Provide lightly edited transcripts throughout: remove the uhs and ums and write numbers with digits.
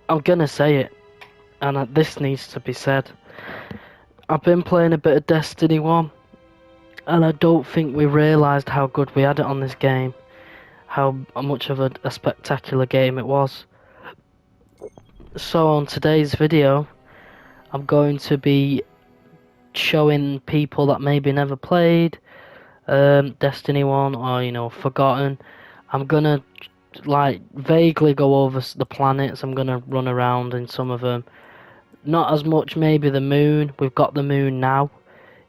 I'm gonna say it, and this needs to be said. I've been playing a bit of Destiny 1, and I don't think we realised how good we had it on this game. How much of a spectacular game it was. So on today's video, I'm going to be showing people that maybe never played Destiny 1 or, forgotten. I'm gonna like vaguely go over the planets. I'm gonna run around in some of them. Not as much maybe the moon. We've got the moon now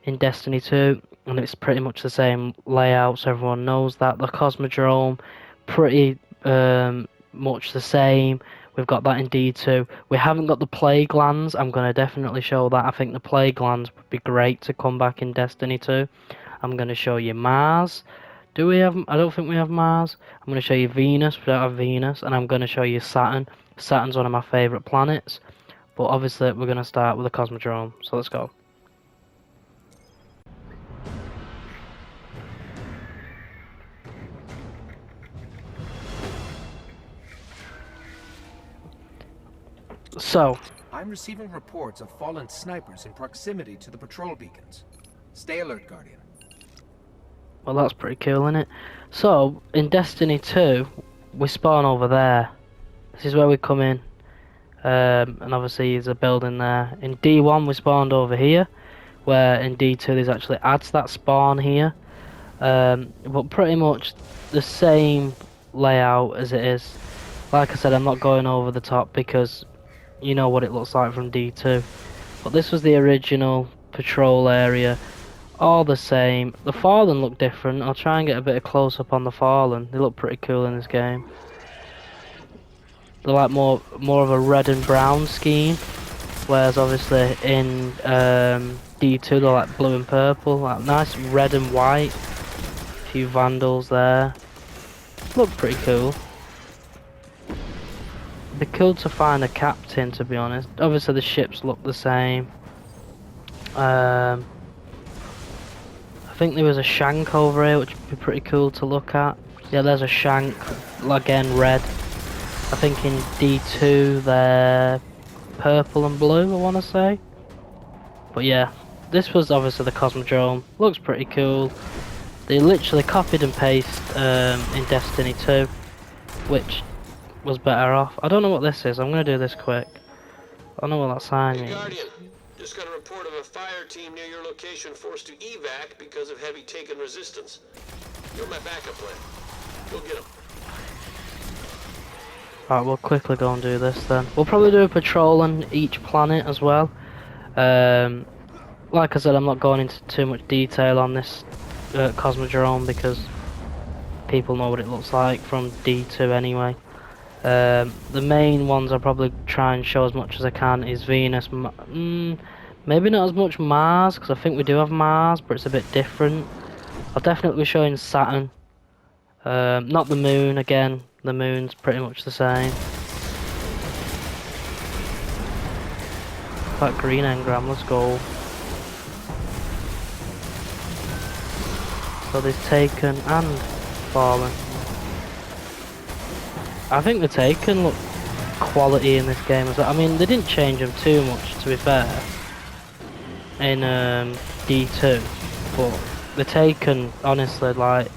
in Destiny 2, and it's pretty much the same layout, so everyone knows that. The Cosmodrome, pretty much the same. We've got that in D2. We haven't got the plague lands. I'm going to definitely show that. I think the plague lands would be great to come back in Destiny 2. I'm going to show you Mars. Do we have... I don't think we have Mars. I'm going to show you Venus. We don't have Venus. And I'm going to show you Saturn. Saturn's one of my favourite planets. But obviously we're going to start with the Cosmodrome. So let's go. So, I'm receiving reports of fallen snipers in proximity to the patrol beacons. Stay alert, Guardian. well, that's pretty cool, isn't it? So, in Destiny 2, we spawn over there. This is where we come in. And obviously there's a building there. In D1 we spawned over here, where in D2 there's actually adds that spawn here. But pretty much the same layout as it is. Like I said, I'm not going over the top because you know what it looks like from D2. But this was the original patrol area. All the same. The Fallen look different. I'll try and get a bit of close up on the Fallen. They look pretty cool in this game. They're like more of a red and brown scheme, whereas obviously in D2 they're like blue and purple, like nice red and white. A few vandals there. Look pretty cool. It'd be cool to find a captain, to be honest. Obviously the ships look the same. I think there was a shank over here, which would be pretty cool to look at. Yeah, there's a shank, again red. I think in D2 they're purple and blue, I want to say. But yeah, this was obviously the Cosmodrome. Looks pretty cool. They literally copied and pasted in Destiny 2, which was better off. I don't know what this is. I'm going to do this quick. I don't know what that sign means. Guardian, just got a report of a fire team near your location forced to evac because of heavy Taken resistance. You're my backup plan. Go get them. Right, we'll quickly go and do this then. We'll probably do a patrol on each planet as well. Like I said, I'm not going into too much detail on this Cosmodrome because people know what it looks like from D2 anyway. The main ones I'll probably try and show as much as I can is Venus. Maybe not as much Mars, because I think we do have Mars, but it's a bit different. I'll definitely be showing Saturn. Not the moon again. The moon's pretty much the same. That green engram, let's go. So there's Taken and Fallen. I think the Taken look quality in this game as well. I mean, they didn't change them too much, to be fair, in D2, but the Taken, honestly, like,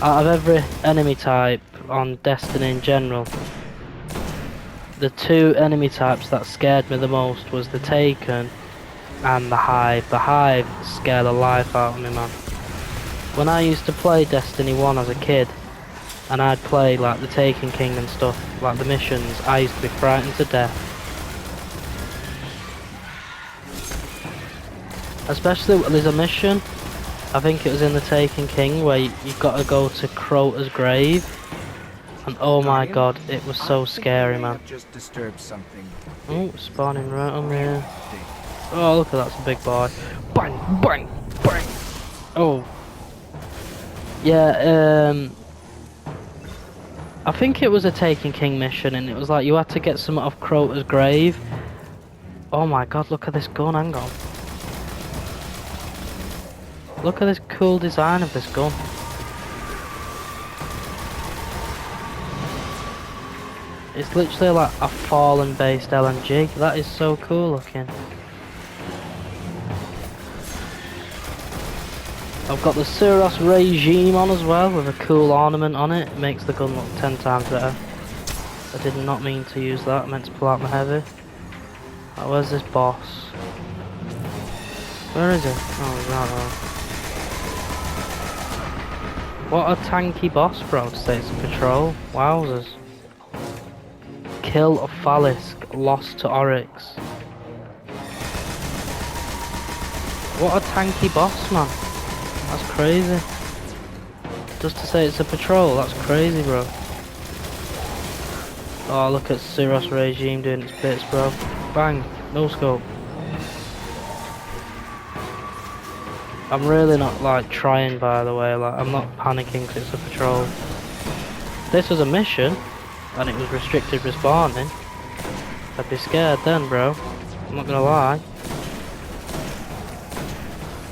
out of every enemy type on Destiny in general, the two enemy types that scared me the most was the Taken and the Hive. The Hive scared the life out of me, man. When I used to play Destiny 1 as a kid, and I'd play like the Taken King and stuff, like the missions, I used to be frightened to death. Especially, there's a mission, I think it was in the Taken King, where you've got to go to Crota's grave. And oh my god, it was so scary, man. Just disturbed something. Oh, spawning right on there. Oh, look at that, it's a big boy. Bang, bang, bang. Oh. Yeah, I think it was a Taken King mission, and it was like you had to get some off Crota's grave. Oh my god, look at this gun, hang on. Look at this cool design of this gun. It's literally like a fallen based LMG. That is so cool looking. I've got the Suros regime on as well with a cool ornament on it. It makes the gun look 10 times better. I did not mean to use that. I meant to pull out my heavy. Right, where's this boss? Where is it? Oh, he's not there. What a tanky boss, bro, to say it's a patrol. Wowzers. Kill of Phalisk, lost to Oryx. What a tanky boss, man. That's crazy. Just to say it's a patrol, that's crazy, bro. Oh, look at Suros regime doing its bits, bro. Bang, no scope. I'm really not like trying, by the way. Like, I'm not panicking because it's a patrol. If this was a mission and it was restricted respawning, I'd be scared then, bro. I'm not gonna lie.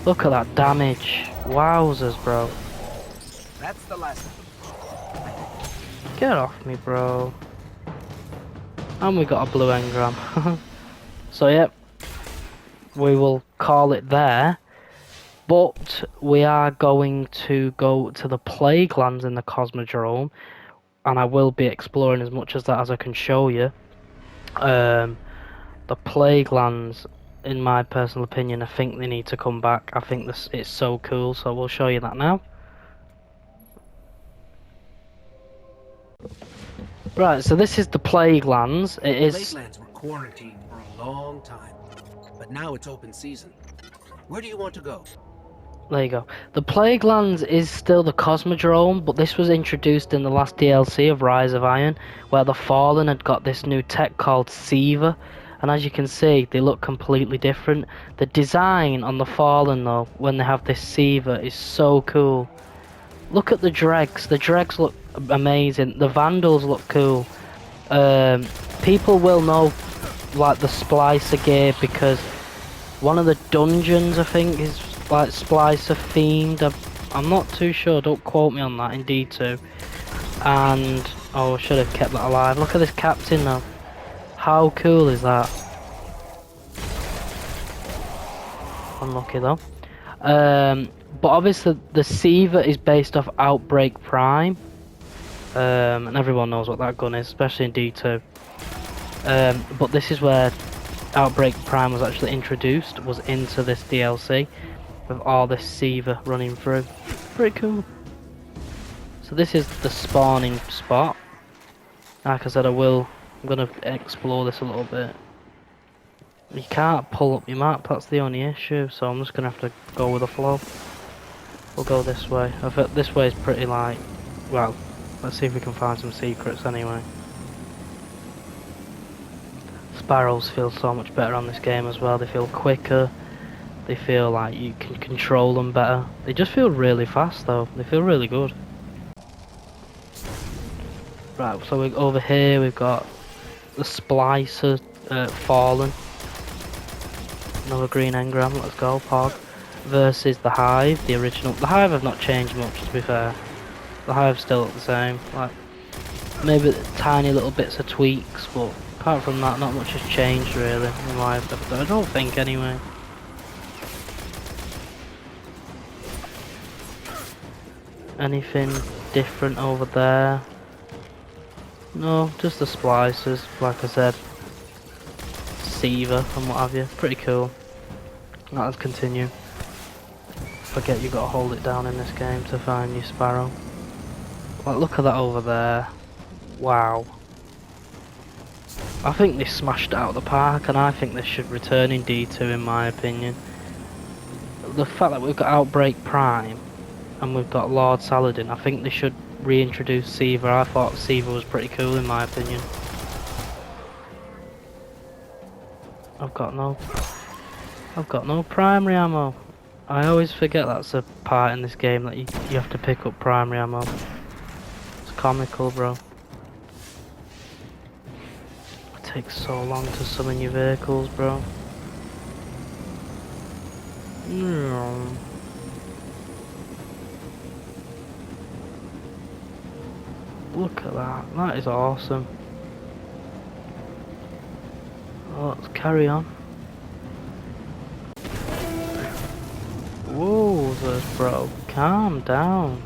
Look at that damage. Wowzers, bro. That's the last of them. Get off me, bro. And we got a blue engram. So, yep. We will call it there. But we are going to go to the Plague Lands in the Cosmodrome. And I will be exploring as much of that as I can show you. The Plague Lands, in my personal opinion, I think they need to come back. I think this it's so cool, so we'll show you that now. Right, so this is the Plague Lands. It is. Plague Lands were quarantined for a long time, but now it's open season. Where do you want to go? There you go. The Plague Lands is still the Cosmodrome, but this was introduced in the last DLC of Rise of Iron, where the Fallen had got this new tech called Seaver, and as you can see, they look completely different. The design on the Fallen, though, when they have this Seaver, is so cool. Look at the dregs. The dregs look amazing. The Vandals look cool. People will know, like, the Splicer gear because one of the dungeons, I think, is like Splicer themed. I'm not too sure, don't quote me on that in D2. And oh, I should have kept that alive. Look at this captain now. How cool is that? Unlucky though. But obviously the Seaver is based off Outbreak Prime. And everyone knows what that gun is, especially in D2. But this is where Outbreak Prime was actually introduced, was into this DLC. With all this Seaver running through. Pretty cool. So this is the spawning spot. Like I said, I'm going to explore this a little bit. You can't pull up your map, that's the only issue, so I'm just going to have to go with the flow. We'll go this way. I think this way is pretty like, well, let's see if we can find some secrets anyway. Sparrows feel so much better on this game as well, they feel quicker. They feel like you can control them better. They just feel really fast though. They feel really good. Right, so over here we've got the Splicer Fallen. Another green engram, let's go, Pog. Versus the Hive, the original. The Hive have not changed much, to be fair. The Hive's still the same. Like, maybe tiny little bits of tweaks, but apart from that, not much has changed really in life. I don't think anyway. Anything different over there? No, just the splicers, like I said. Seaver and what have you. Pretty cool. Let's continue. Forget you gotta hold it down in this game to find your sparrow. Like, look at that over there. Wow. I think they smashed it out of the park, and I think this should return in D2 in my opinion. The fact that we've got Outbreak Prime and we've got Lord Saladin, I think they should reintroduce Seaver. I thought Seaver was pretty cool in my opinion. I've got no primary ammo. I always forget that's a part in this game that you have to pick up primary ammo. It's comical, bro. It takes so long to summon your vehicles, bro. Look at that. That is awesome. Well, let's carry on. Whoa, bro, calm down.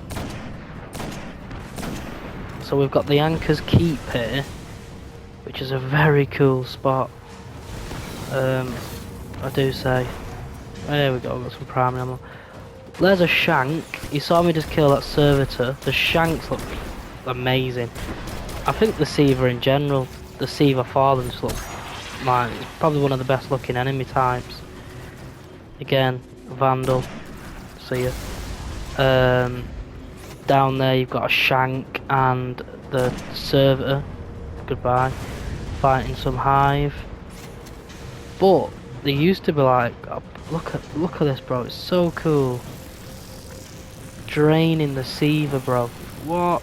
So we've got the Anchor's Keep here, which is a very cool spot. I do say. There we go, got some primary ammo. There's a shank. You saw me just kill that servitor. The shanks look amazing. I think the Seaver in general, the Seaver Fallen just look like it's probably one of the best looking enemy types. Again, Vandal. See ya. Down there you've got a shank and the servitor. Goodbye. Fighting some hive. But they used to be like, oh, look at this, bro. It's so cool. Draining the Seaver, bro. What?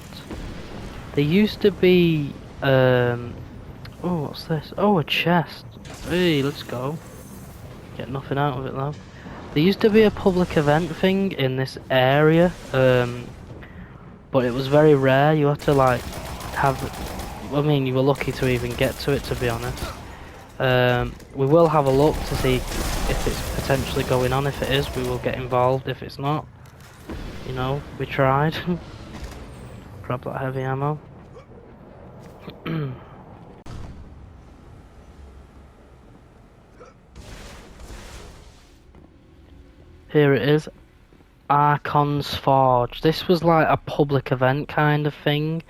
There used to be oh, what's this? Oh, a chest. Hey, let's go. Get nothing out of it though. There used to be a public event thing in this area, but it was very rare. You had to like have, I mean, you were lucky to even get to it, to be honest. We will have a look to see if it's potentially going on. If it is, we will get involved. If it's not, you know, we tried. Grab that heavy ammo. Here it is, Archon's Forge. This was like a public event kind of thing.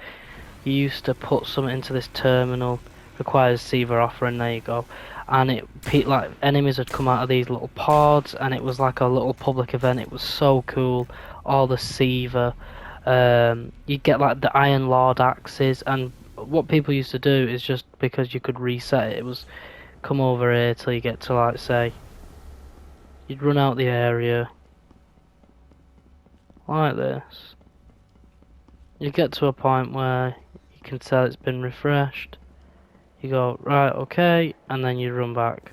You used to put something into this terminal, requires Seaver offer, and there you go. And it, like, enemies would come out of these little pods, and it was like a little public event. It was so cool. All the Seaver. You get like the Iron Lord axes, and what people used to do is just because you could reset it, it was come over here till you get to, like, say, you'd run out the area like this. You get to a point where you can tell it's been refreshed. You go, right, okay, and then you run back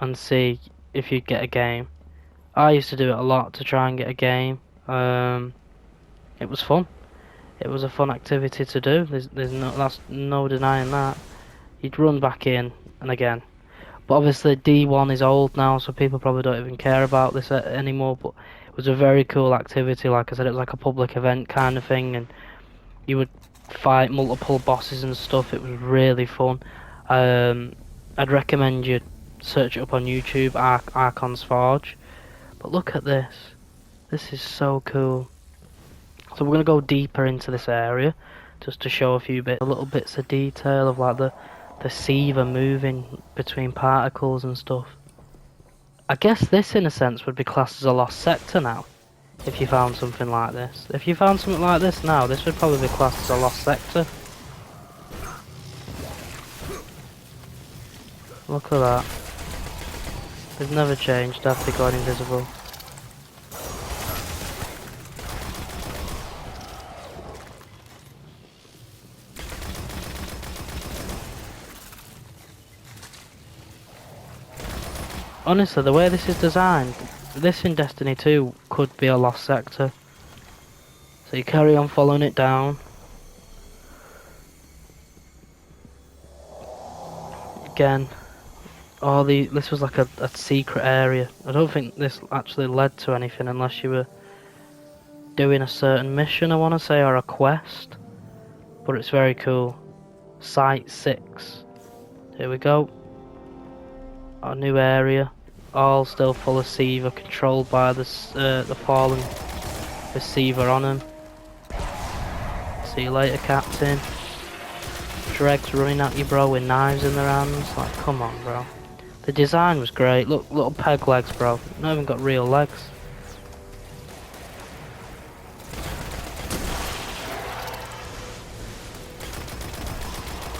and see if you get a game. I used to do it a lot to try and get a game. It was fun. It was a fun activity to do. That's no denying that. You'd run back in and again. But obviously D1 is old now, so people probably don't even care about this anymore. But it was a very cool activity. Like I said, it was like a public event kind of thing, and you would fight multiple bosses and stuff. It was really fun. I'd recommend you search it up on YouTube, Archon's Forge. But look at this. This is so cool. So we're gonna go deeper into this area, just to show a few little bits of detail of like the Seaver moving between particles and stuff. I guess this, in a sense, would be classed as a lost sector now. If you found something like this. If you found something like this now, this would probably be classed as a lost sector. Look at that. They've never changed after going invisible. Honestly, the way this is designed, this in Destiny 2 could be a lost sector. So you carry on following it down. Again, this was like a secret area. I don't think this actually led to anything unless you were doing a certain mission, I want to say, or a quest. But it's very cool. Site 6. Here we go. Our new area, all still full of Seaver, controlled by the Fallen with Seaver on them. See you later, Captain. Dregs running at you, bro, with knives in their hands. Like, come on, bro. The design was great. Look, little peg legs, bro. Not even got real legs.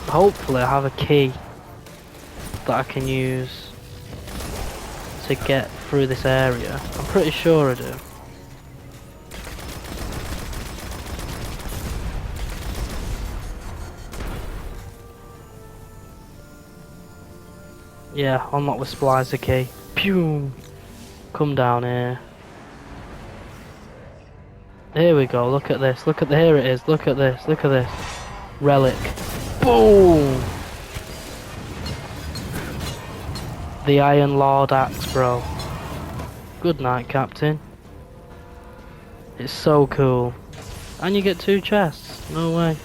Hopefully I have a key that I can use to get through this area. I'm pretty sure I do. Yeah, unlock with splicer key. Pew! Come down here. Here we go, look at this. Look at here it is. Look at this. Look at this. Relic. Boom! the Iron Lord axe, bro. Good night, Captain. It's so cool. And you get 2 chests. No way.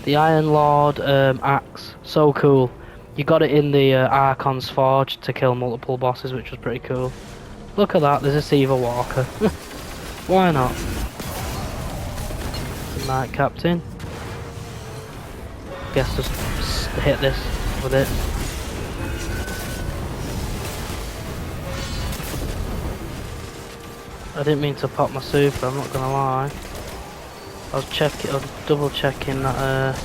The Iron Lord axe. So cool. You got it in the Archon's Forge to kill multiple bosses, which was pretty cool. Look at that, there's a Seaver Walker. Why not? Good night, Captain. Guess just hit this with it. I didn't mean to pop my super, I'm not gonna lie. I was double checking that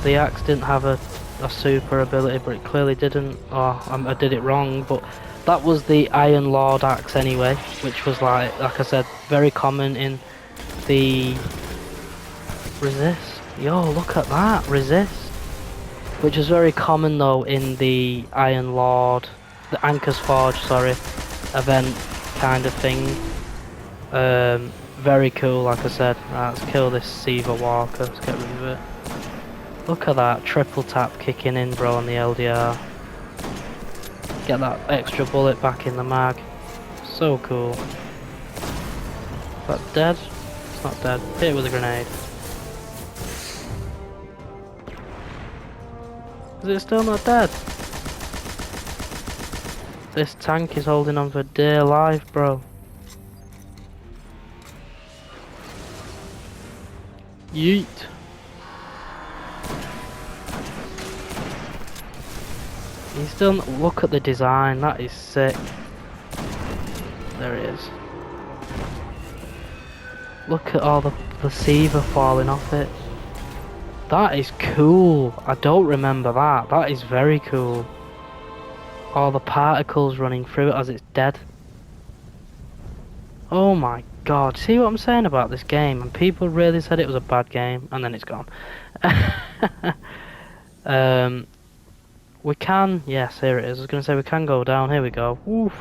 the axe didn't have a super ability, but it clearly didn't. Or I did it wrong, but that was the Iron Lord axe anyway, which was like I said, very common in the resist. Yo, look at that, resist. Which is very common though in the Iron Lord, the Anchor's Forge, sorry, event kind of thing. Very cool, like I said. Right, let's kill this Seaver Walker, let's get rid of it. Look at that, triple tap kicking in, bro, on the LDR. Get that extra bullet back in the mag. So cool. Is that dead? It's not dead. Hit it with a grenade. Is it still not dead? This tank is holding on for dear life, bro. Yeet. You still look at the design, that is sick. There it is. Look at all the Seaver falling off it. That is cool. I don't remember that. That is very cool. All the particles running through it as it's dead. Oh my god. See what I'm saying about this game? And people really said it was a bad game, and then it's gone. We can, yes, here it is. I was going to say we can go down. Here we go. Oof.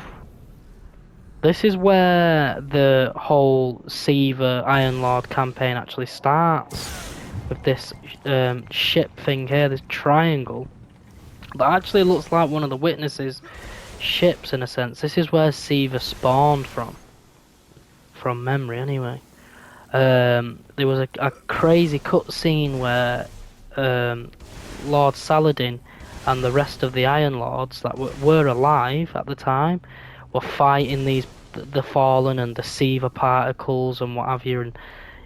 This is where the whole Seaver Iron Lord campaign actually starts. With this ship thing here, this triangle. That actually looks like one of the witnesses' ships in a sense. This is where Seaver spawned from. From memory, anyway. There was a crazy cutscene where Lord Saladin and the rest of the Iron Lords that were alive at the time were fighting the Fallen and the Seaver particles and what have you. And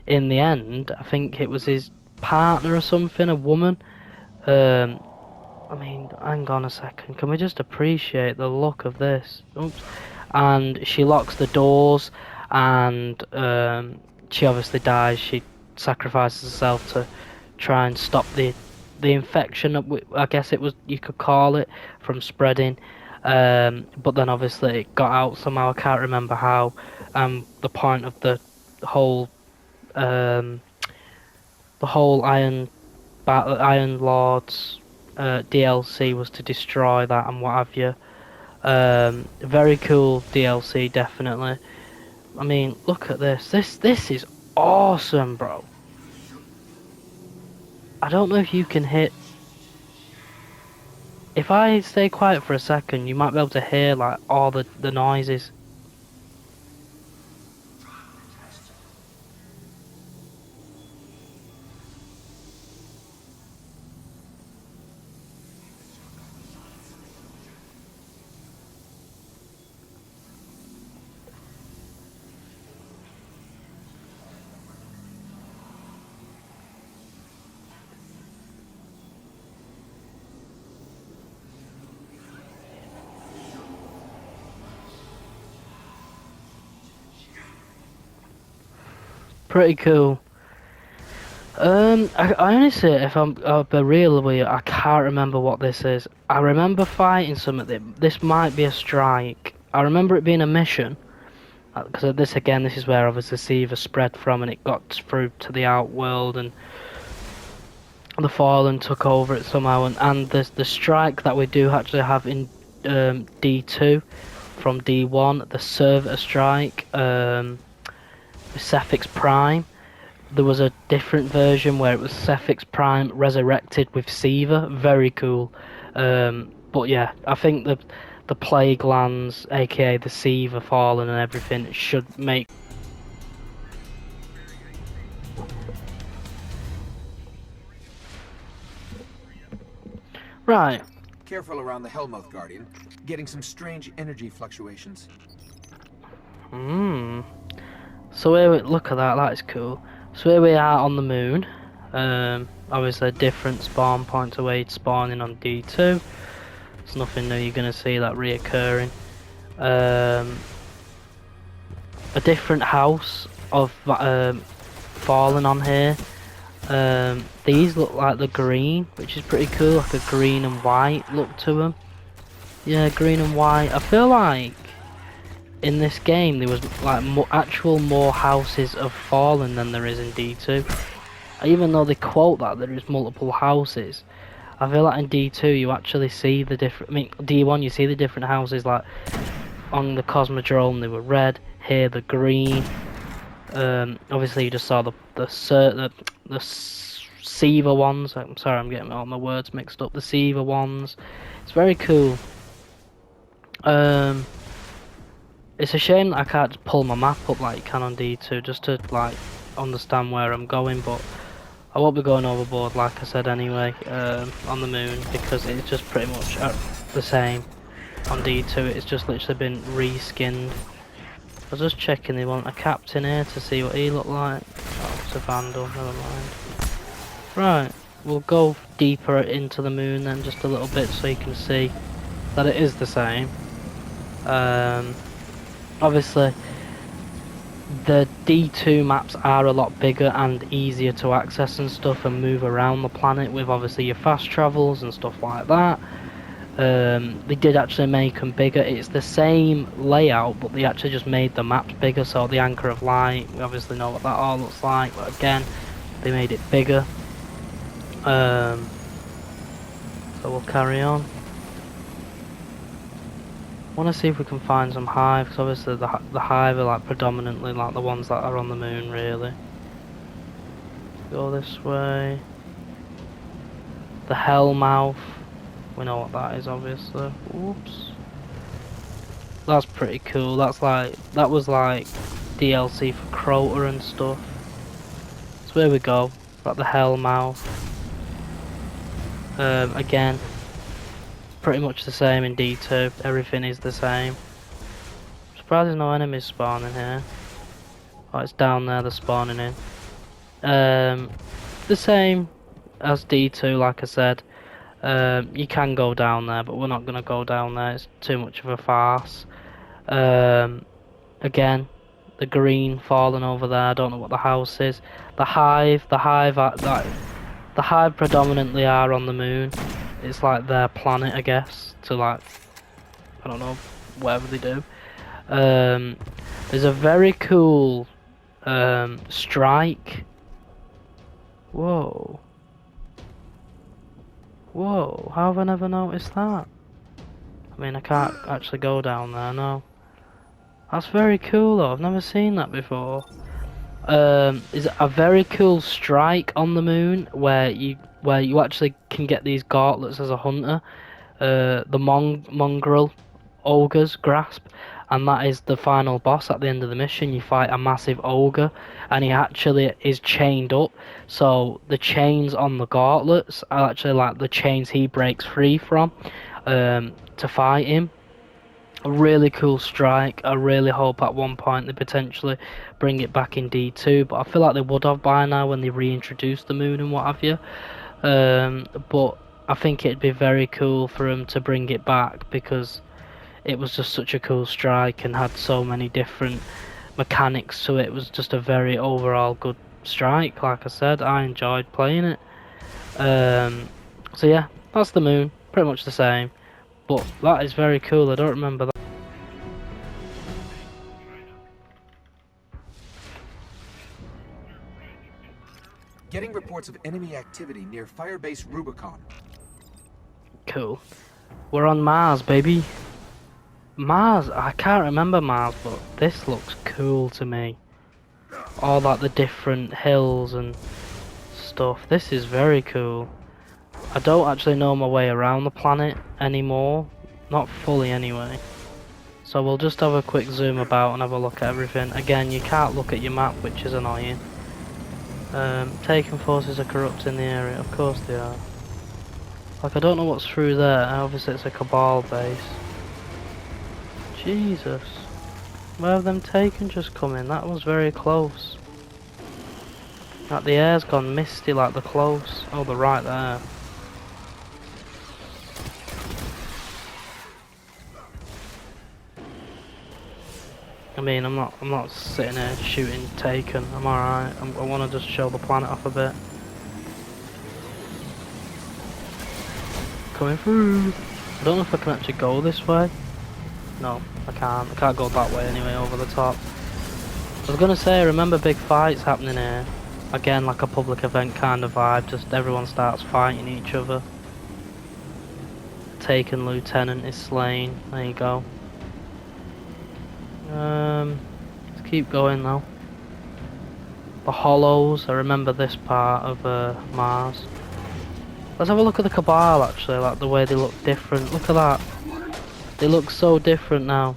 in the end, I think it was his partner or something, a woman. I mean, hang on a second. Can we just appreciate the look of this? Oops. And she locks the doors, and she obviously dies. She sacrifices herself to try and stop the infection. I guess it was, you could call it, from spreading. But then obviously it got out somehow. I can't remember how. The point of the whole Iron Lord's DLC was to destroy that and what have you. Very cool DLC, definitely. I mean, look at this. This is awesome, bro. I don't know if you can hit. If I stay quiet for a second, you might be able to hear like all the noises. Pretty cool. I honestly, if I'll be real with you, I can't remember what this is. I remember fighting something. This might be a strike. I remember it being a mission. Because this is where obviously Seaver spread from, and it got through to the outworld, and the Fallen took over it somehow. And the strike that we do actually have in D2 from D1, the Servitor strike. Cephix Prime. There was a different version where it was Cephix Prime resurrected with Seaver. Very cool. But yeah, I think the plague lands, aka the Sieve, are fallen and everything, should make. Right. Careful around the Hellmouth Guardian. Getting some strange energy fluctuations. Hmm. So here we look at that. That is cool. So here we are on the moon. Obviously different spawn points away spawning on D2. There's nothing new. You're gonna see that reoccurring. A different house of fallen on here. These look like the green, which is pretty cool, like a green and white look to them. Yeah, green and white. I feel like in this game there was like more houses of fallen than there is in D2. Even though they quote that there is multiple houses, I feel like in D2 you actually see the different. I mean, D1 you see the different houses. Like on the Cosmodrome they were red. Here they're green. Obviously you just saw the Seaver ones. I'm sorry, I'm getting all my words mixed up. The Seaver ones. It's very cool. It's a shame that I can't just pull my map up like you can on D2 just to like understand where I'm going, but I won't be going overboard like I said anyway on the moon, because it's just pretty much the same on D2. It's just literally been reskinned. I was just checking they want a captain here to see what he looked like. Oh, it's a vandal, never mind. Right, we'll go deeper into the moon then just a little bit so you can see that it is the same. Obviously the D2 maps are a lot bigger and easier to access and stuff and move around the planet with obviously your fast travels and stuff like that. They did actually make them bigger. It's the same layout, but they actually just made the maps bigger. So the Anchor of Light, we obviously know what that all looks like, but again, they made it bigger. So we'll carry on. I want to see if we can find some hive, because obviously the hive are like predominantly like the ones that are on the moon, really. Go this way. The Hellmouth. We know what that is, obviously. Whoops. That's pretty cool. That was like DLC for Crota and stuff. So here we go. Got the Hellmouth. Again, pretty much the same in D2. Everything is the same. I'm surprised there's no enemies spawning here. Oh, it's down there. They're spawning in. The same as D2, like I said. You can go down there, but we're not going to go down there. It's too much of a farce. Again, the green falling over there. I don't know what the house is. The hive predominantly are on the moon. It's like their planet, I guess. To like, I don't know, whatever they do. There's a very cool strike. Whoa. Whoa, how have I never noticed that? I mean, I can't actually go down there, no. That's very cool though, I've never seen that before. Is a very cool strike on the moon where you actually can get these gauntlets as a hunter. The mongrel ogre's grasp, and that is the final boss at the end of the mission. You fight a massive ogre, and he actually is chained up, so the chains on the gauntlets are actually like the chains he breaks free from to fight him. A really cool strike. I really hope at one point they potentially bring it back in D2, but I feel like they would have by now when they reintroduced the moon and what have you. But I think it'd be very cool for them to bring it back, because it was just such a cool strike and had so many different mechanics to it. It was just a very overall good strike. Like I said, I enjoyed playing it. So yeah, that's the moon, pretty much the same, but that is very cool. I don't remember that. Getting reports of enemy activity near Firebase Rubicon. Cool. We're on Mars, baby. Mars, I can't remember Mars, but this looks cool to me. All like the different hills and stuff. This is very cool. I don't actually know my way around the planet anymore. Not fully anyway. So we'll just have a quick zoom about and have a look at everything. Again, you can't look at your map, which is annoying. Taken forces are corrupting the area. Of course they are. Like, I don't know what's through there. Obviously it's a Cabal base. Jesus. Where have them taken just come in? That was very close. Like, the air's gone misty like they're close. Oh, they're right there. I mean, I'm not sitting here shooting Taken. I'm alright. I want to just show the planet off a bit. Coming through. I don't know if I can actually go this way. No, I can't. I can't go that way anyway, over the top. I was gonna say, I remember big fights happening here. Again, like a public event kind of vibe. Just everyone starts fighting each other. Taken lieutenant is slain. There you go. Let's keep going though. The hollows. I remember this part of Mars. Let's have a look at the Cabal actually, like the way they look different. Look at that. They look so different now.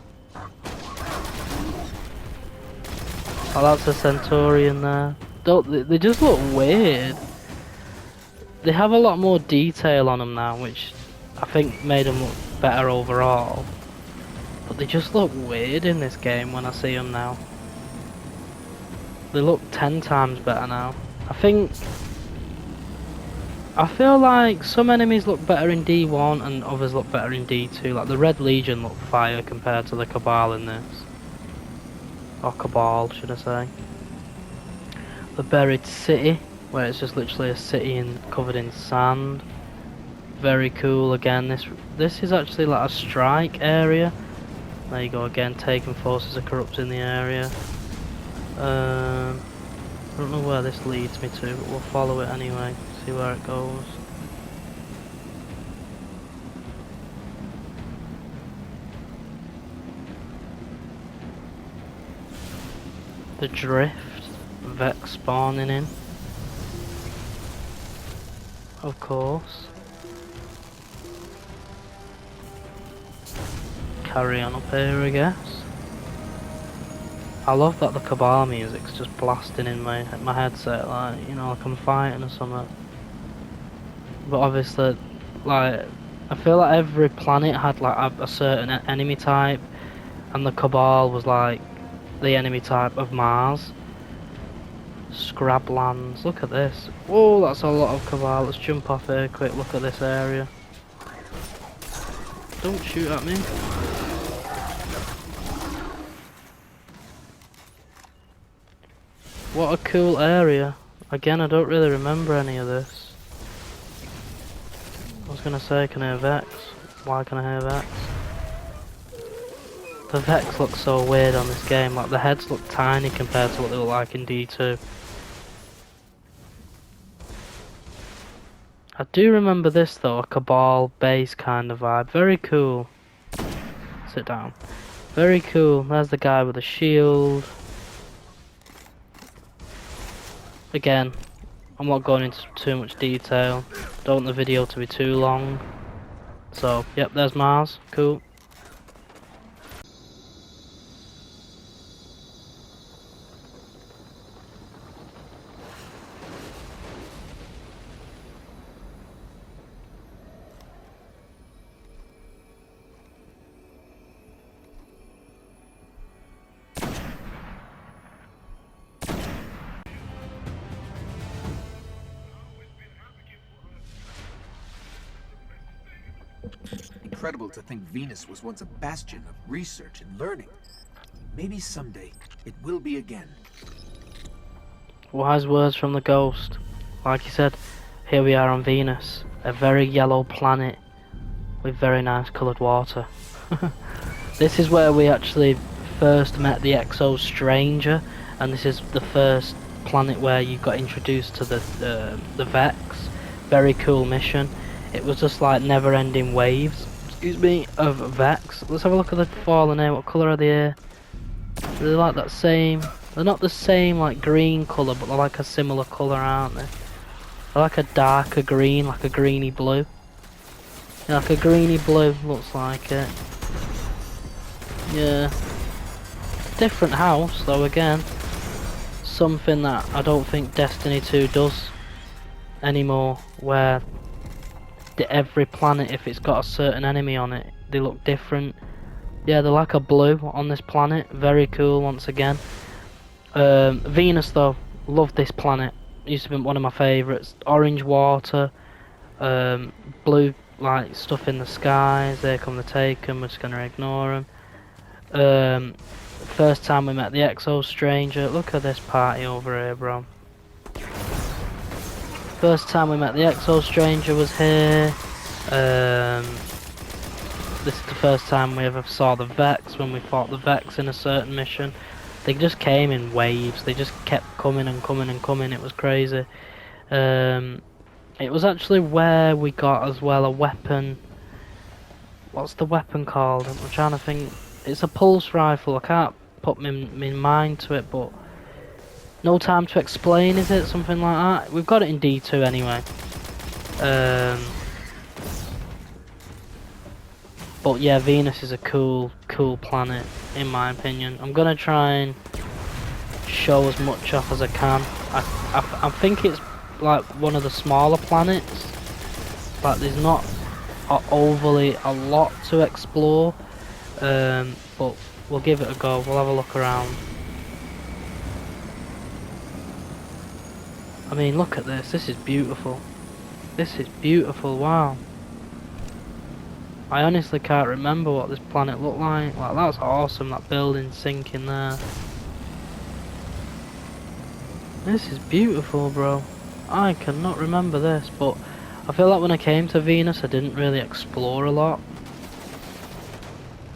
Oh, that's a Centaurian there. They just look weird. They have a lot more detail on them now, which I think made them look better overall. But they just look weird in this game when I see them now. They look 10 times better now. I feel like some enemies look better in D1 and others look better in D2. Like the Red Legion look fire compared to the Cabal in this. Or Cabal, should I say. The Buried City, where it's just literally a city covered in sand. Very cool again. This is actually like a strike area. There you go again, taken forces are corrupting the area. I don't know where this leads me to, but we'll follow it anyway, see where it goes. The Drift, Vex spawning in. Of course. Carry on up here, I guess. I love that the Cabal music's just blasting in my headset, like, you know, like I'm fighting or something. But obviously, like, I feel like every planet had like a certain enemy type, and the Cabal was like the enemy type of Mars. Scrablands, look at this. Whoa, that's a lot of Cabal. Let's jump off here quick, look at this area. Don't shoot at me. What a cool area. Again, I don't really remember any of this. I was gonna say, can I hear Vex? Why can I hear Vex? The Vex looks so weird on this game, like the heads look tiny compared to what they look like in D2. I do remember this though, a Cabal base kind of vibe. Very cool. Sit down. Very cool. There's the guy with the shield. Again, I'm not going into too much detail. Don't want the video to be too long. So, yep, there's Mars. Cool. Incredible to think Venus was once a bastion of research and learning. Maybe someday it will be again. Wise words from the ghost. Like you said, here we are on Venus, a very yellow planet with very nice coloured water. This is where we actually first met the Exo Stranger, and this is the first planet where you got introduced to the Vex. Very cool mission. It was just like never-ending waves, excuse me, of Vex. Let's have a look at the fallen here. What colour are they here? They're like that same. They're not the same like green colour, but they're like a similar colour, aren't they? like a darker green, like a greeny blue. Yeah, like a greeny blue, looks like it. Yeah. Different house, though, again. Something that I don't think Destiny 2 does anymore, where every planet, if it's got a certain enemy on it, they look different. Yeah, they're like a blue on this planet. Very cool, once again. Venus, though, love this planet. Used to be one of my favourites. Orange water, blue like stuff in the skies. There come the Taken. We're just gonna ignore them. First time we met the Exo Stranger. Look at this party over here, bro. First time we met the Exo Stranger was here. This is the first time we ever saw the Vex, when we fought the Vex in a certain mission. They just came in waves. They just kept coming and coming and coming. It was crazy. It was actually where we got as well a weapon. What's the weapon called? I'm trying to think. It's a pulse rifle. I can't put my mind to it, but no time to explain, is it? Something like that. We've got it in D2 anyway. But yeah, Venus is a cool planet, in my opinion. I'm gonna try and show as much off as I can. I think it's like one of the smaller planets. Like there's not overly a lot to explore. But we'll give it a go. We'll have a look around. I mean, look at this. This is beautiful. This is beautiful. Wow. I honestly can't remember what this planet looked like. Like, that's awesome, that building sinking there. This is beautiful, bro. I cannot remember this, but I feel like when I came to Venus, I didn't really explore a lot.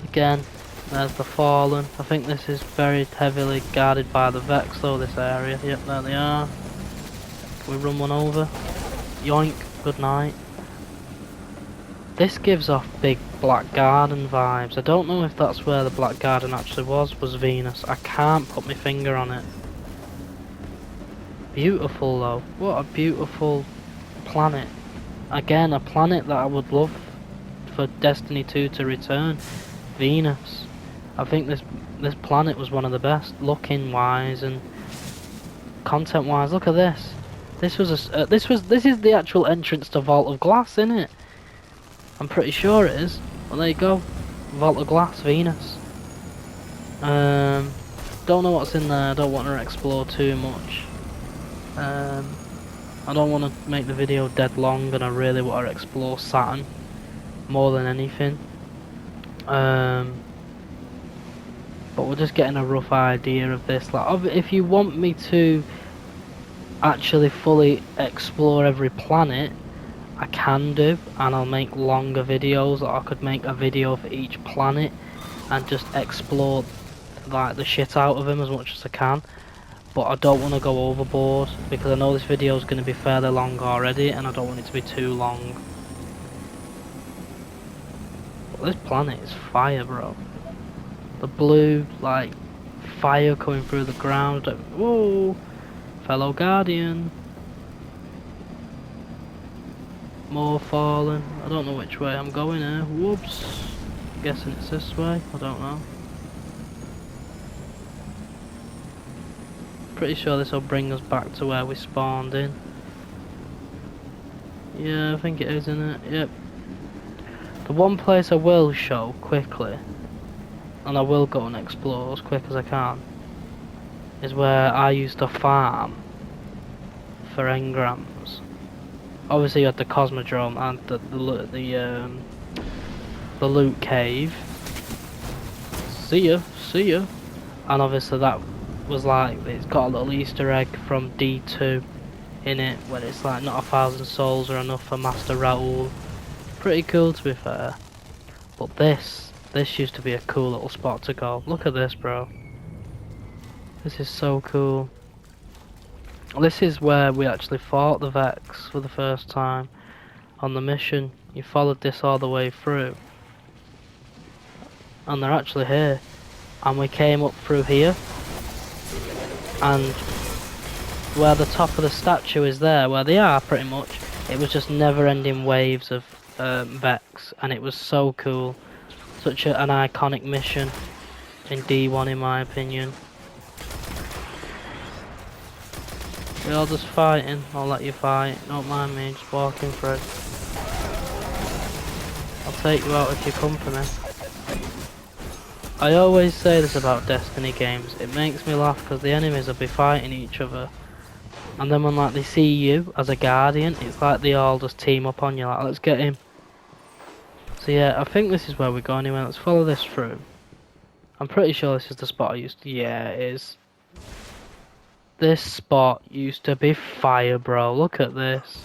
Again, there's the Fallen. I think this is very heavily guarded by the Vex, though, this area. Yep, there they are. Can we run one over? Yoink, good night. This gives off big Black Garden vibes. I don't know if that's where the Black Garden actually was Venus. I can't put my finger on it. Beautiful though. What a beautiful planet. Again, a planet that I would love for Destiny 2 to return. Venus. I think this planet was one of the best looking wise and content wise. Look at this. This is the actual entrance to Vault of Glass, isn't it? I'm pretty sure it is. Well, there you go. Vault of Glass, Venus. Don't know what's in there. I don't want to explore too much. I don't want to make the video dead long, and I really want to explore Saturn more than anything. But we're just getting a rough idea of this. Like, if you want me to actually fully explore every planet, I can do, and I'll make longer videos. I could make a video for each planet and just explore like the shit out of them as much as I can. But I don't want to go overboard because I know this video is going to be fairly long already, and I don't want it to be too long. But this planet is fire, bro. The blue, like, fire coming through the ground. Whoa, fellow Guardian. More Fallen. I don't know which way I'm going here. Whoops. I'm guessing it's this way. I don't know. Pretty sure this will bring us back to where we spawned in. Yeah, I think it is, isn't it? Yep. The one place I will show quickly, and I will go and explore as quick as I can, is where I used to farm for engrams. Obviously you had the Cosmodrome and the loot cave. See ya. And obviously that was like, it's got a little Easter egg from D2 in it, where it's like not 1,000 souls are enough for Master Raoul. Pretty cool, to be fair. But this used to be a cool little spot to go. Look at this, bro. This is so cool. This is where we actually fought the Vex for the first time on the mission. You followed this all the way through, and they're actually here. And we came up through here, and where the top of the statue is there, where they are pretty much, it was just never-ending waves of Vex, and it was so cool. Such an iconic mission in D1 in my opinion. We're all just fighting, I'll let you fight, don't mind me, just walking through. I'll take you out if you come for me. I always say this about Destiny games, it makes me laugh because the enemies will be fighting each other, and then when like they see you as a guardian, it's like they all just team up on you, like let's get him. So yeah, I think this is where we go anyway, let's follow this through. I'm pretty sure this is the spot I used to, yeah it is. This spot used to be fire, bro. Look at this.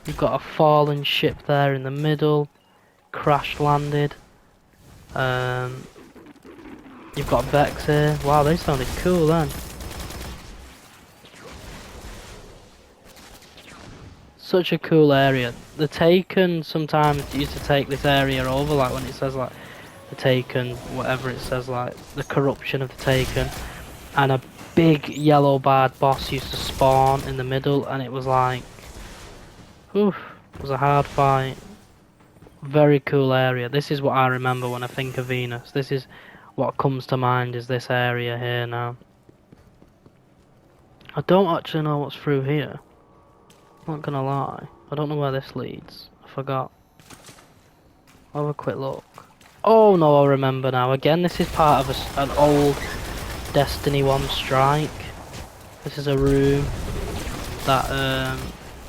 You've got a fallen ship there in the middle, crash landed. You've got Vex here. Wow, they sounded cool then. Such a cool area. The Taken sometimes used to take this area over, like when it says like the Taken, whatever it says, like the corruption of the Taken, and a big yellow barred boss used to spawn in the middle, and it was like, oof, it was a hard fight. Very cool area. This is what I remember when I think of Venus. This is what comes to mind, is this area here now. I don't actually know what's through here. Not gonna lie. I don't know where this leads. I forgot. I'll have a quick look. Oh no, I remember now. Again, this is part of an old Destiny 1 strike. This is a room that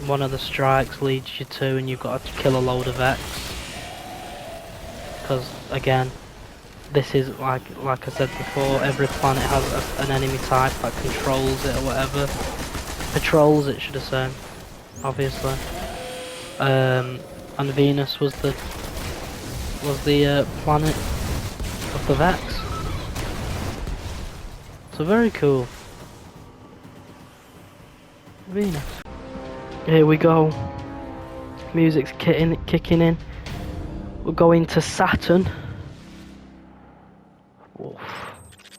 one of the strikes leads you to, and you've got to kill a load of Vex. Because again, this is like I said before, every planet has an enemy type that controls it or whatever. Patrols it, should I say, obviously. And Venus was the planet of the Vex. So very cool. Venus. Here we go. Music's kicking in. We're going to Saturn. Oof.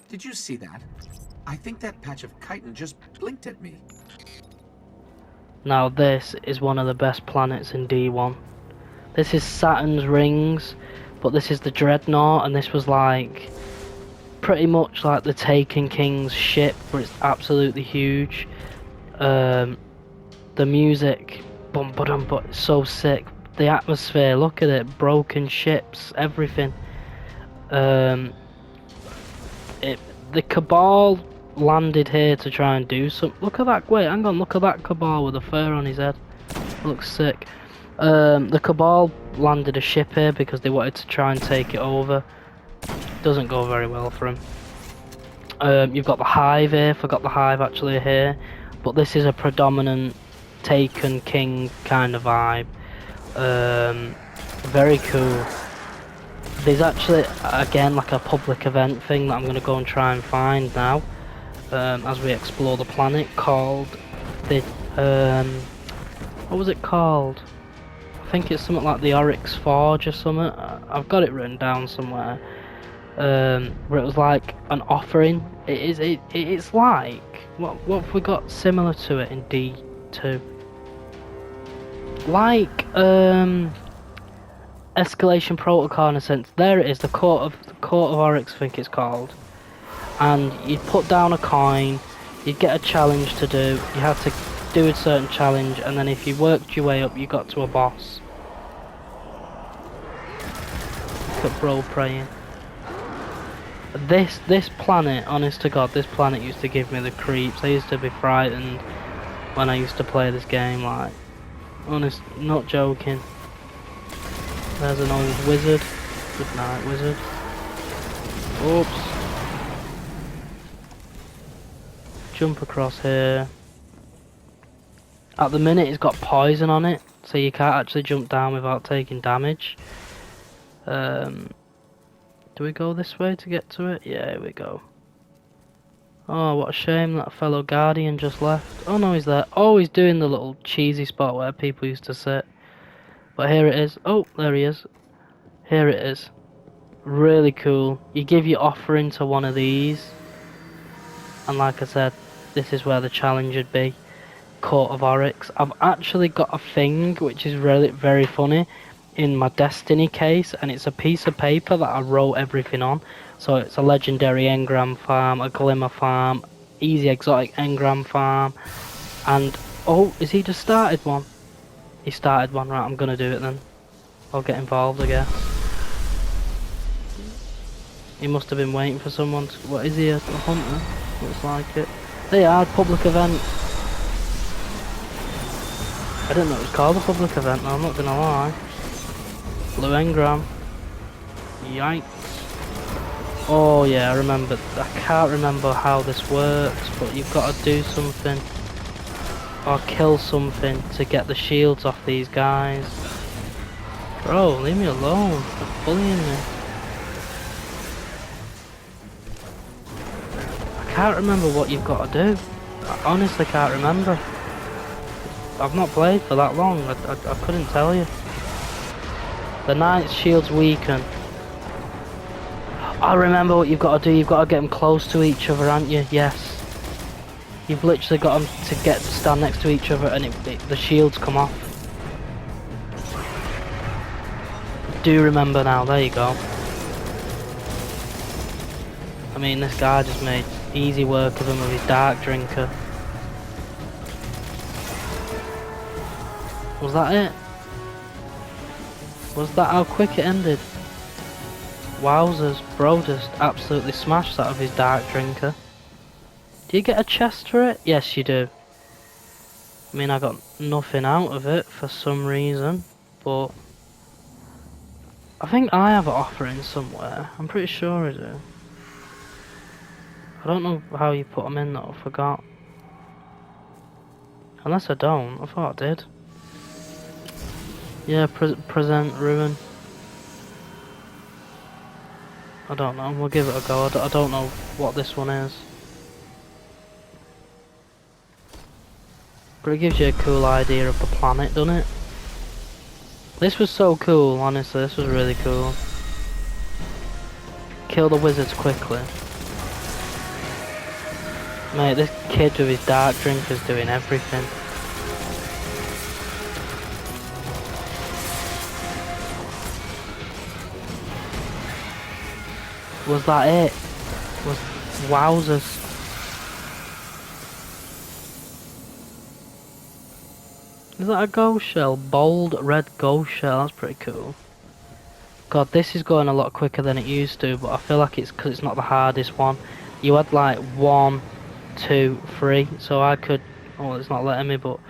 Did you see that? I think that patch of chitin just blinked at me. Now this is one of the best planets in D1. This is Saturn's rings, but this is the Dreadnought, and this was like pretty much like the Taken King's ship, but it's absolutely huge. The music, bum bum, but it's so sick. The atmosphere, look at it, broken ships, everything. The Cabal landed here to try and do some. Look at that! Wait, hang on. Look at that Cabal with a fur on his head. Looks sick. The Cabal landed a ship here because they wanted to try and take it over. Doesn't go very well for him. You've got the Hive here. Forgot the Hive actually here, but this is a predominant Taken King kind of vibe. Very cool. There's actually again like a public event thing that I'm gonna go and try and find now, as we explore the planet, called the what was it called? I think it's something like the Oryx Forge or something. I've got it written down somewhere. Where it was like an offering. It's like what have we got similar to it in D2? Like escalation protocol in a sense. There it is, the court of Oryx I think it's called. And you'd put down a coin, you'd get a challenge to do, you had to do a certain challenge, and then if you worked your way up you got to a boss. Look at bro praying. This planet, honest to god, this planet used to give me the creeps. I used to be frightened when I used to play this game, like, honest, not joking. There's an old wizard. Good night, wizard. Oops. Jump across here. At the minute it's got poison on it, so you can't actually jump down without taking damage. Do we go this way to get to it? Yeah, here we go. Oh, what a shame that fellow guardian just left. Oh no, he's there. Oh, he's doing the little cheesy spot where people used to sit. But here it is. Oh, there he is. Here it is. Really cool. You give your offering to one of these, and like I said, this is where the challenge would be. Court of Oryx. I've actually got a thing which is really very funny in my Destiny case, and it's a piece of paper that I wrote everything on. So it's a legendary engram farm, a glimmer farm, easy exotic engram farm, and oh, is he just started one? He started one, right? I'm gonna do it then. I'll get involved, I guess. He must have been waiting for someone to, what is he, a hunter? Looks like it. They are public event. I didn't know it was called a public event though, I'm not gonna lie. Blue engram. Yikes. Oh yeah, I remember. I can't remember how this works, but you've got to do something or kill something to get the shields off these guys. Bro, leave me alone. They're bullying me. I can't remember what you've got to do. I honestly can't remember. I've not played for that long. I couldn't tell you. The knight's shields weaken. I remember what you've got to do. You've got to get them close to each other, haven't you? Yes. You've literally got them to stand next to each other, and the shields come off. Do remember now. There you go. I mean, this guy just made easy work of him with his dark drinker. Was that it? Was that how quick it ended? Wowzers, bro just absolutely smashed that with his dark drinker. Do you get a chest for it? Yes, you do. I mean, I got nothing out of it for some reason, but I think I have an offering somewhere. I'm pretty sure I do. I don't know how you put them in though, I forgot. Unless I don't, I thought I did. Yeah, present ruin. I don't know, we'll give it a go. I don't know what this one is. But it gives you a cool idea of the planet, doesn't it? This was so cool, honestly, this was really cool. Kill the wizards quickly. Mate, this kid with his dark drink is doing everything. Was that it? Was wowzers. Is that a ghost shell? Bold red ghost shell, that's pretty cool. God, this is going a lot quicker than it used to, but I feel like it's because it's not the hardest one. You had like 1, 2, 3, so I could, oh it's not letting me, but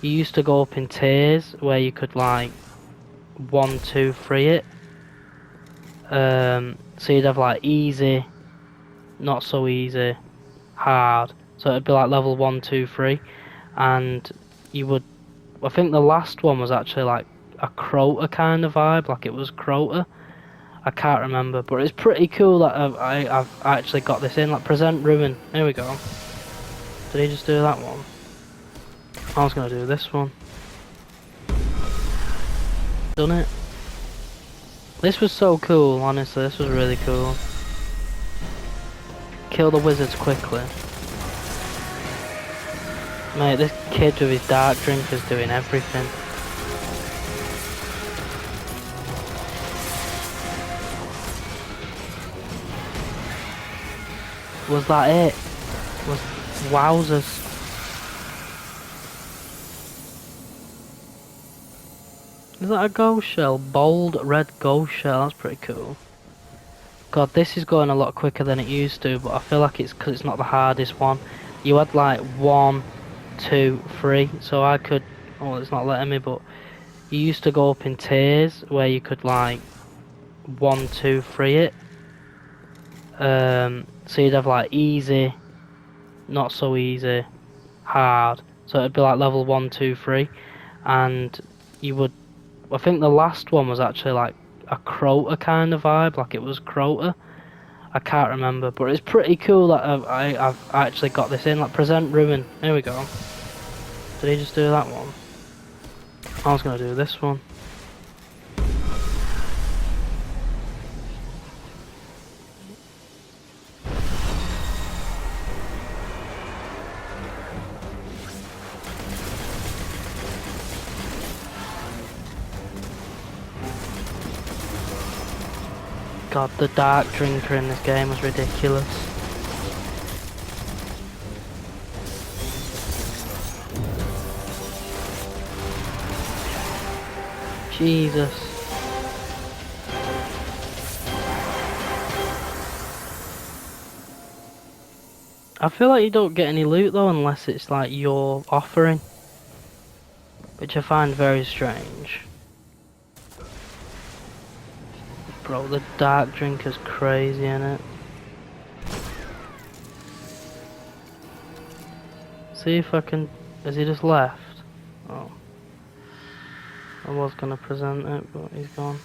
you used to go up in tiers where you could like 1, 2, 3 it. So you'd have like easy, not so easy, hard. So it'd be like level 1, 2, 3, and you would. I think the last one was actually like a Crota kind of vibe, like it was Crota. I can't remember, but it's pretty cool that I've actually got this in. Like present ruin. Here we go. Did he just do that one? I was gonna do this one. Done it. This was so cool, honestly. This was really cool. Kill the wizards quickly. Mate, this kid with his dark drink is doing everything. Was that it? Was wowzers. Is that a ghost shell? Bold red ghost shell, that's pretty cool. God, this is going a lot quicker than it used to, but I feel like it's because it's not the hardest one. You had like 1, 2, 3, so I could, oh it's not letting me, but you used to go up in tiers where you could like 1, 2, 3 it. So you'd have like easy, not so easy, hard. So it'd be like level 1, 2, 3, and you would. I think the last one was actually like a Crota kind of vibe, like it was Crota. I can't remember, but it's pretty cool that I've actually got this in. Like present ruin. Here we go. Did he just do that one? I was gonna do this one. God, the dark drinker in this game was ridiculous. Jesus. I feel like you don't get any loot though unless it's like your offering, which I find very strange. Bro, the dark drinker's crazy, innit? See if I can... Has he just left? Oh. I was gonna present it, but he's gone.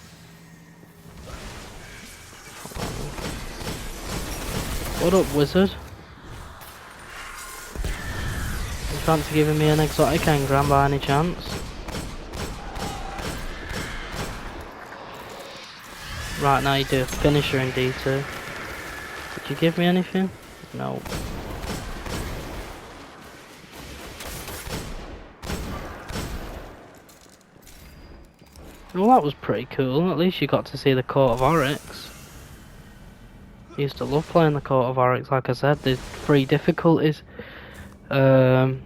What up, wizard? You fancy giving me an exotic engram by any chance? Right, now you do a finisher in D2. Did you give me anything? No. Well, that was pretty cool. At least you got to see the Court of Oryx. I used to love playing the Court of Oryx, like I said. There's 3 difficulties. Again,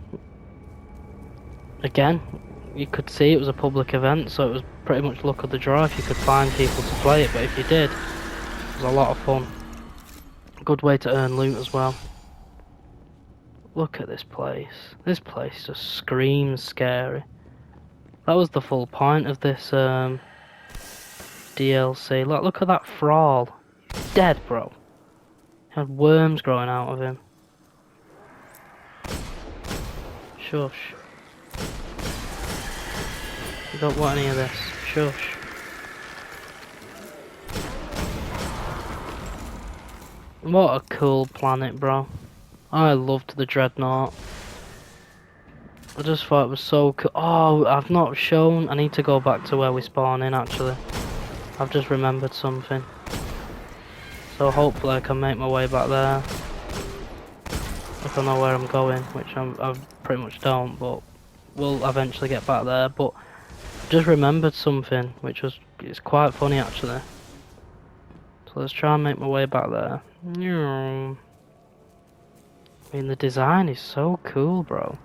you could see it was a public event, so it was pretty much luck of the draw if you could find people to play it, but if you did, it was a lot of fun. Good way to earn loot as well. Look at this place. This place just screams scary. That was the full point of this DLC. Look at that Thrall. He's dead, bro. He had worms growing out of him. Shush. You don't want any of this. Shush. What a cool planet, bro. I loved the Dreadnought. I just thought it was so cool. Oh, I've not shown. I need to go back to where we spawn in, actually. I've just remembered something. So hopefully I can make my way back there. If I know where I'm going, which I pretty much don't, but we'll eventually get back there. But I just remembered something, which it's quite funny, actually. So let's try and make my way back there. I mean, the design is so cool, bro.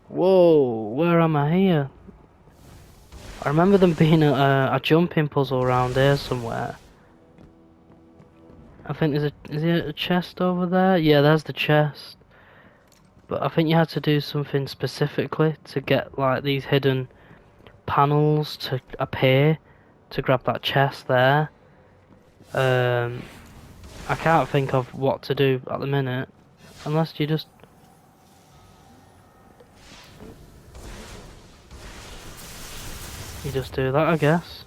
Whoa, where am I here? I remember them being a jumping puzzle around here somewhere. I think is there a chest over there? Yeah, there's the chest. But I think you had to do something specifically to get like these hidden panels to appear to grab that chest there. I can't think of what to do at the minute, unless you just... You just do that, I guess.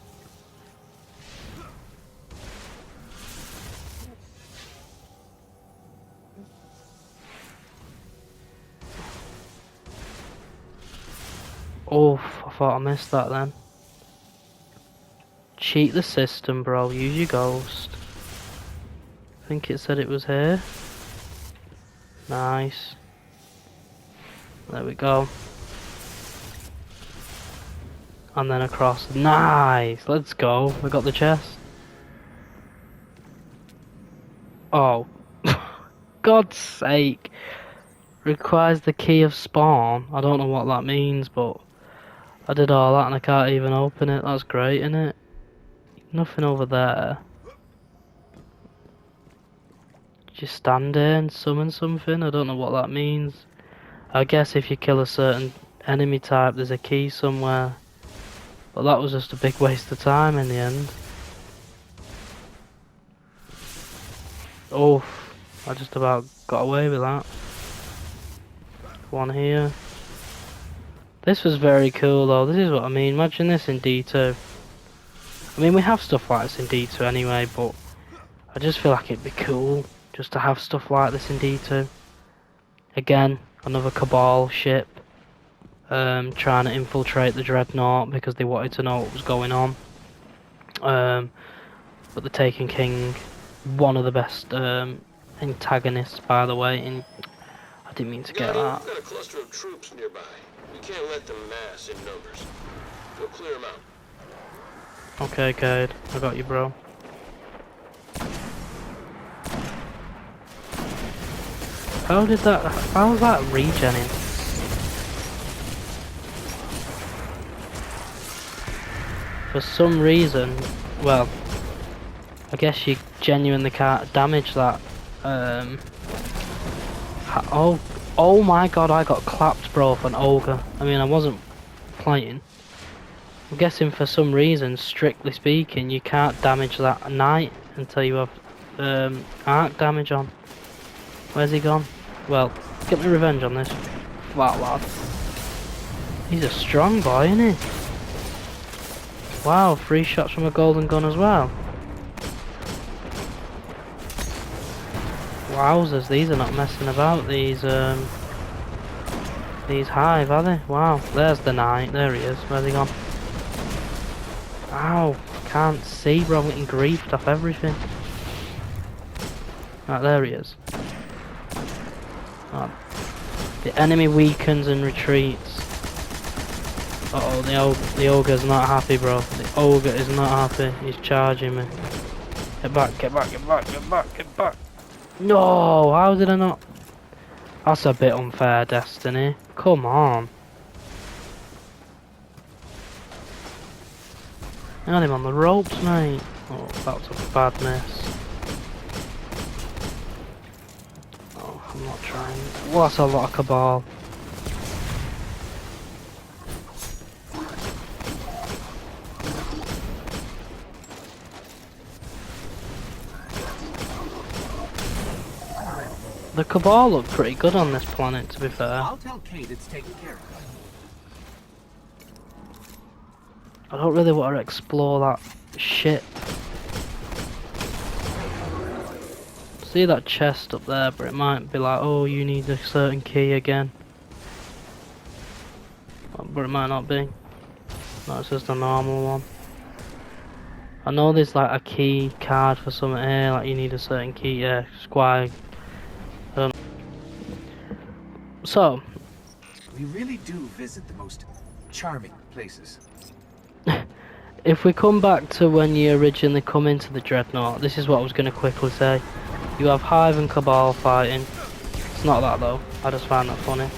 Oh, I thought I missed that then. Cheat the system, bro. Use your ghost. I think it said it was here. Nice. There we go. And then across. Nice! Let's go. We got the chest. Oh. God's sake. Requires the key of spawn. I don't know what that means, but I did all that and I can't even open it. That's great, isn't it? Nothing over there. Just stand there and summon something? I don't know what that means. I guess if you kill a certain enemy type, there's a key somewhere. But that was just a big waste of time in the end. Oh, I just about got away with that. One here. This was very cool though, this is what I mean. Imagine this in D2. I mean, we have stuff like this in D2 anyway, but I just feel like it'd be cool just to have stuff like this in D2. Again, another Cabal ship. Trying to infiltrate the Dreadnought because they wanted to know what was going on. But the Taken King, one of the best antagonists, by the way. And I didn't mean to get that. We've got a cluster of troops nearby. We can't let them mass in numbers. Go clear them out. Okay, Cade. I got you, bro. How was that regenning? For some reason, well, I guess you genuinely can't damage that. Oh my god, I got clapped, bro, for an ogre. I mean, I wasn't playing. I'm guessing for some reason, strictly speaking, you can't damage that knight until you have arc damage on. Where's he gone? Well, get me revenge on this fat lad. He's a strong boy, isn't he? Wow, 3 shots from a golden gun as well. Wowzers, these are not messing about, these hive, are they? Wow, there's the knight, there he is, where's he gone? Ow, can't see, bro, I'm getting griefed off everything. Right, there he is. Oh, the enemy weakens and retreats. Uh oh, the ogre's not happy, bro. The ogre is not happy, he's charging me. Get back, get back, get back, get back, get back. No, how did I not? That's a bit unfair, Destiny. Come on. I had him on the ropes, mate. Oh, that was a bad miss. Oh, I'm not trying. Well, that's a lot of cabal. The cabal look pretty good on this planet, to be fair. I'll tell Cade it's taken care of. I don't really want to explore that shit. See that chest up there, but it might be like, oh, you need a certain key again. But it might not be. No, it's just a normal one. I know there's like a key card for something here, like you need a certain key, yeah, Squire. I don't know. So, We really do visit the most charming places. if we come back to when you originally come into the Dreadnought, this is what I was going to quickly say. You have Hive and Cabal fighting. It's not that though, I just found that funny.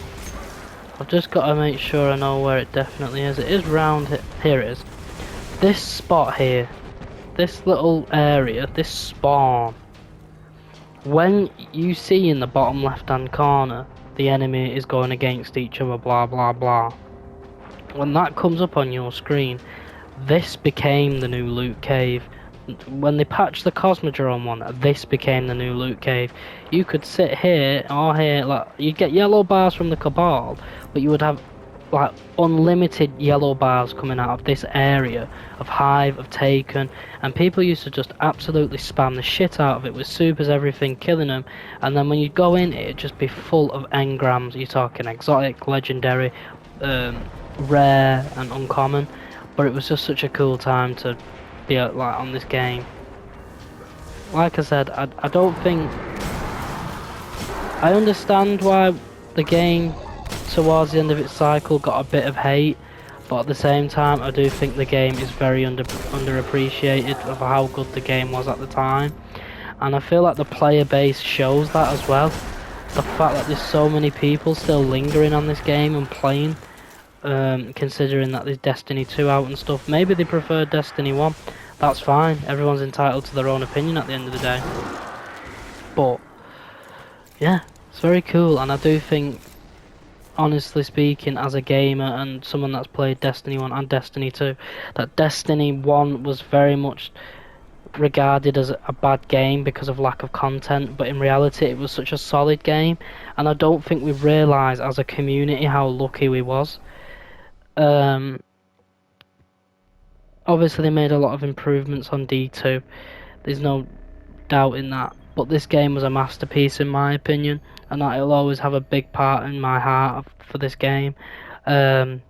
I've just got to make sure I know where it definitely is. It is round here. Here it is. This spot here, this little area, this spawn. When you see in the bottom left hand corner, the enemy is going against each other, blah blah blah. When that comes up on your screen, this became the new loot cave. When they patched the Cosmodrome one, this became the new loot cave. You could sit here or here, like you'd get yellow bars from the Cabal, but you would have like unlimited yellow bars coming out of this area of Hive, of Taken, and people used to just absolutely spam the shit out of it with supers, everything, killing them. And then when you go in, it'd just be full of engrams. You're talking exotic, legendary, rare, and uncommon. But it was just such a cool time to be like on this game. Like I said, I don't think I understand why the game towards the end of its cycle got a bit of hate, but at the same time I do think the game is very underappreciated of how good the game was at the time, and I feel like the player base shows that as well. The fact that there's so many people still lingering on this game and playing, considering that there's Destiny 2 out and stuff. Maybe they prefer Destiny 1, that's fine, everyone's entitled to their own opinion at the end of the day, but yeah, it's very cool. And I do think, honestly speaking, as a gamer and someone that's played Destiny 1 and Destiny 2, that Destiny 1 was very much regarded as a bad game because of lack of content, but in reality it was such a solid game, and I don't think we realised as a community how lucky we was. Obviously they made a lot of improvements on D2, there's no doubt in that, but this game was a masterpiece in my opinion, and that it'll always have a big part in my heart for this game. So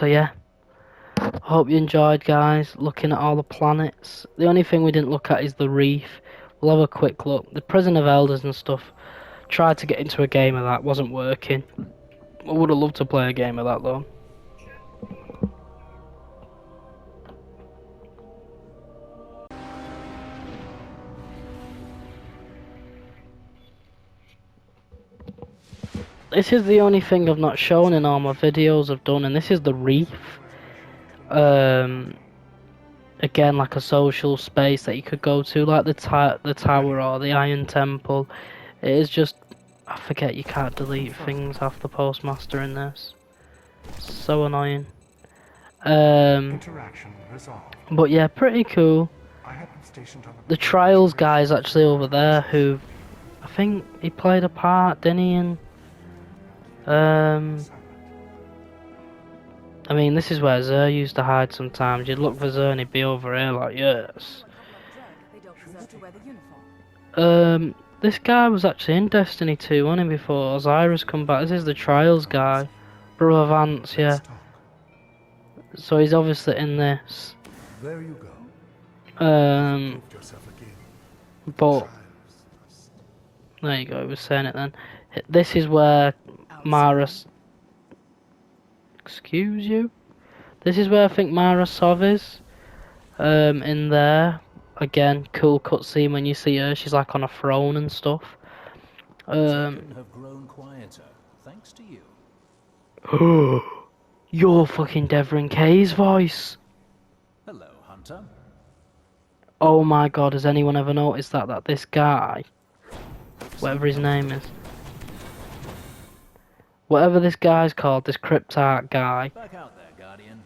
yeah, hope you enjoyed, guys, looking at all the planets. The only thing we didn't look at is the reef. We'll have a quick look. The Prison of Elders and stuff, tried to get into a game of that, wasn't working. I would have loved to play a game of that though. this is the only thing I've not shown in all my videos I've done, and this is the reef. Again, like a social space that you could go to, like the tower or the Iron Temple. It is just, I forget you can't delete things off the postmaster in this. So annoying. Interaction resolved. But yeah, pretty cool. I have been stationed on The Trials guy's actually over there, who I think he played a part, didn't he? In I mean, this is where Zer used to hide sometimes. You'd look for Zer and he'd be over here like, yes. This guy was actually in Destiny 2, wasn't he, before Osiris come back? This is the Trials guy. Brother Vance, yeah. So he's obviously in this. There you go. Proved yourself again. But there you go, he was saying it then. This is where Mara... Excuse you? This is where I think Mara Sov is. In there. Again, cool cutscene when you see her. She's like on a throne and stuff. Have grown quieter, thanks to you. You're fucking Devon Kay's voice. Hello, Hunter. Oh my god, has anyone ever noticed that this guy, whatever his name is, whatever this guy's called, this Cryptarch guy. Back out there, Guardian.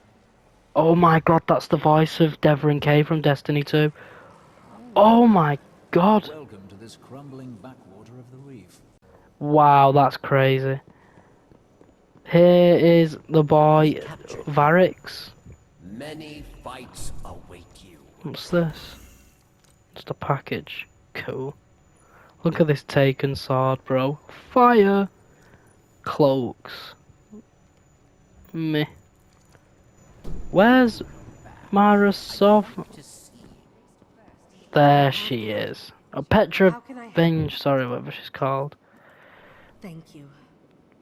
Oh my god, that's the voice of Devon Kay from Destiny 2. Oh my god. Welcome to this crumbling backwater of the reef. Wow, that's crazy. Here is the boy Varix. Many fights await you. What's this? Just a package. Cool. Look at this Taken sword, bro. Fire! Cloaks. Meh. Where's Mara Sov? There she is. Oh, Petra Binge, sorry, whatever she's called. Thank you.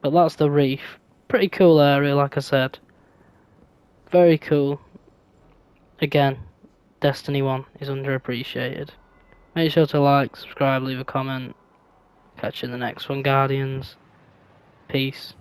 But that's the reef. Pretty cool area, like I said. Very cool. Again, Destiny 1 is underappreciated. Make sure to like, subscribe, leave a comment. Catch you in the next one, Guardians. Peace.